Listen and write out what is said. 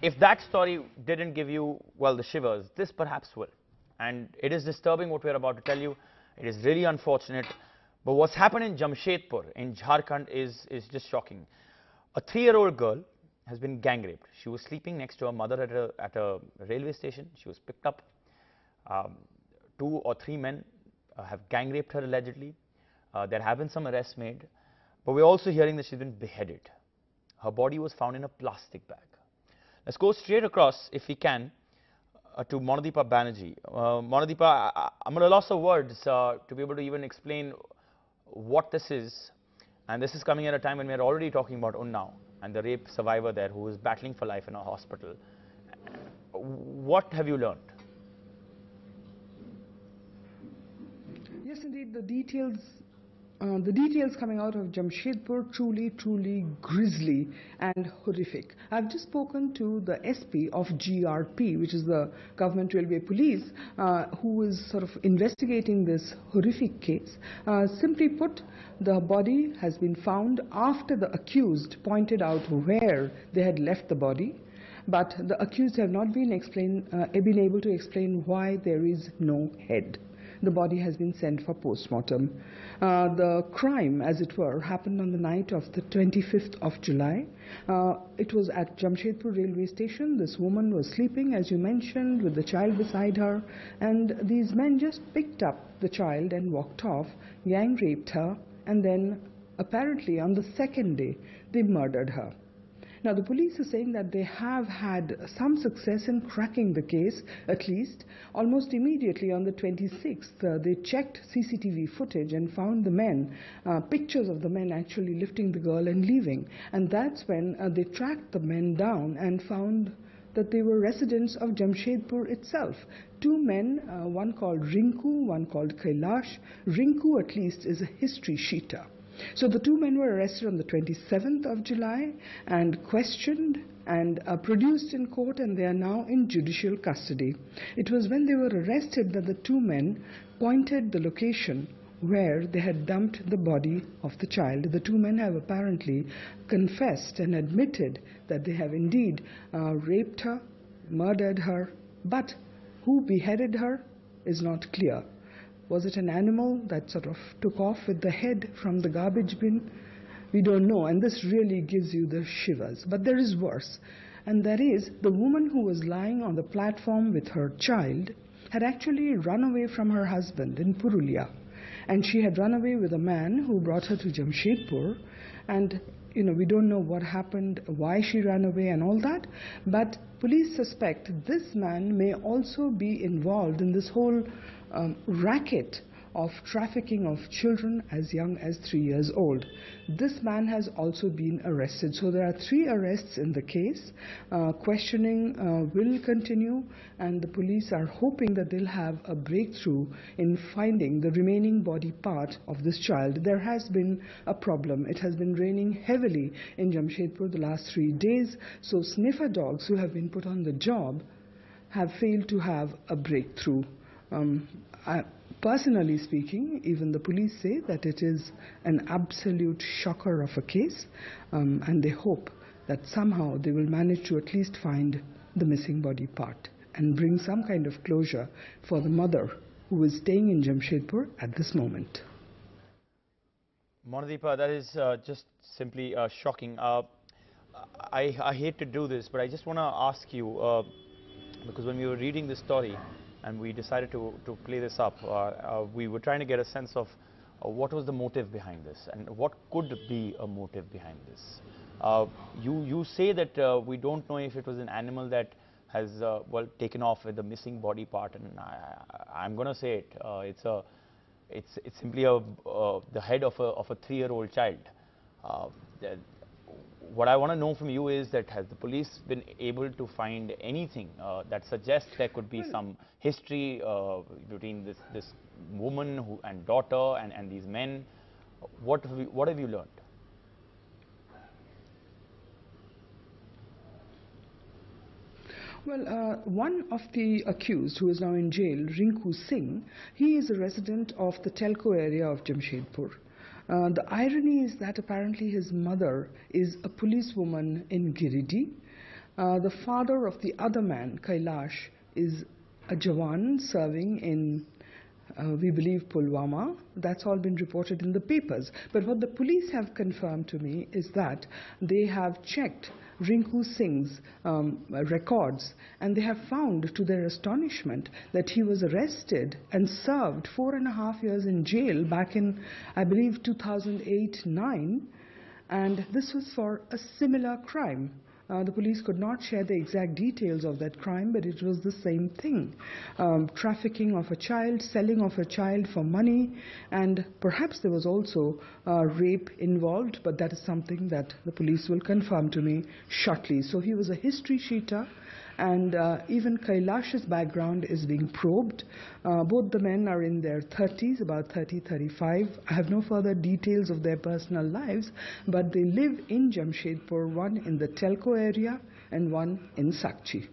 if that story didn't give you, well, the shivers, this perhaps will. And it is disturbing what we're about to tell you. It is really unfortunate. But what's happened in Jamshedpur, in Jharkhand, is just shocking. A 3-year-old girl has been gang raped. She was sleeping next to her mother at a railway station. She was picked up. 2 or 3 men have gang raped her allegedly. There have been some arrests made. But we're also hearing that she's been beheaded. Her body was found in a plastic bag. Let's go straight across, if we can, to Monadipa Banerjee. Monadipa, I'm at a loss of words to be able to even explain what this is. And this is coming at a time when we're already talking about Unnao and the rape survivor there who is battling for life in a hospital. What have you learned? Yes, indeed, the details coming out of Jamshedpur truly grisly and horrific. I've just spoken to the SP of GRP, which is the Government Railway Police, who is sort of investigating this horrific case. Simply put, the body has been found after the accused pointed out where they had left the body, but the accused have not been able to explain why there is no head. The body has been sent for post-mortem. The crime, as it were, happened on the night of the 25th of July. It was at Jamshedpur railway station. This woman was sleeping, as you mentioned, with the child beside her, and these men just picked up the child and walked off, gang raped her, and then apparently on the second day they murdered her. Now, the police are saying that they have had some success in cracking the case, at least. Almost immediately on the 26th, they checked CCTV footage and found the men, pictures of the men actually lifting the girl and leaving. And that's when they tracked the men down and found that they were residents of Jamshedpur itself. 2 men, one called Rinku, one called Kailash. Rinku, at least, is a history sheeter. So the 2 men were arrested on the 27th of July and questioned and produced in court, and they are now in judicial custody. It was when they were arrested that the 2 men pointed the location where they had dumped the body of the child. The 2 men have apparently confessed and admitted that they have indeed raped her, murdered her, but who beheaded her is not clear. Was it an animal that sort of took off with the head from the garbage bin? We don't know, and this really gives you the shivers. But there is worse, and that is the woman who was lying on the platform with her child had actually run away from her husband in Purulia, and she had run away with a man who brought her to Jamshedpur, and we don't know what happened, why she ran away and all that, but police suspect this man may also be involved in this whole racket of trafficking of children as young as 3 years old. This man has also been arrested. So there are 3 arrests in the case. Questioning will continue, and the police are hoping that they'll have a breakthrough in finding the remaining body part of this child. There has been a problem. It has been raining heavily in Jamshedpur the last 3 days, so sniffer dogs who have been put on the job have failed to have a breakthrough. Personally speaking, even the police say that it is an absolute shocker of a case, and they hope that somehow they will manage to at least find the missing body part and bring some kind of closure for the mother who is staying in Jamshedpur at this moment. Monadipa, that is just simply shocking. I hate to do this, but I just want to ask you, because when we were reading this story, and we decided to play this up, we were trying to get a sense of what was the motive behind this and what could be a motive behind this. You say that we don't know if it was an animal that has taken off with the missing body part, and I'm going to say it. It's simply the head of a 3-year-old child. What I want to know from you is that has the police been able to find anything that suggests there could be some history between this woman and daughter and these men? What have you learned? Well, one of the accused who is now in jail, Rinku Singh, he is a resident of the Telco area of Jamshedpur. The irony is that apparently his mother is a policewoman in Giridih. The father of the other man, Kailash, is a Jawan serving in, we believe, Pulwama. That's all been reported in the papers. But what the police have confirmed to me is that they have checked Rinku Singh's records, and they have found, to their astonishment, that he was arrested and served 4.5 years in jail back in, I believe, 2008-9, and this was for a similar crime. The police could not share the exact details of that crime, but it was the same thing. Trafficking of a child, selling of a child for money, and perhaps there was also rape involved, but that is something that the police will confirm to me shortly. So he was a history sheeter, and even Kailash's background is being probed. Both the men are in their 30s, about 30, 35. I have no further details of their personal lives, but they live in Jamshedpur, one in the Telco area and one in Sakchi.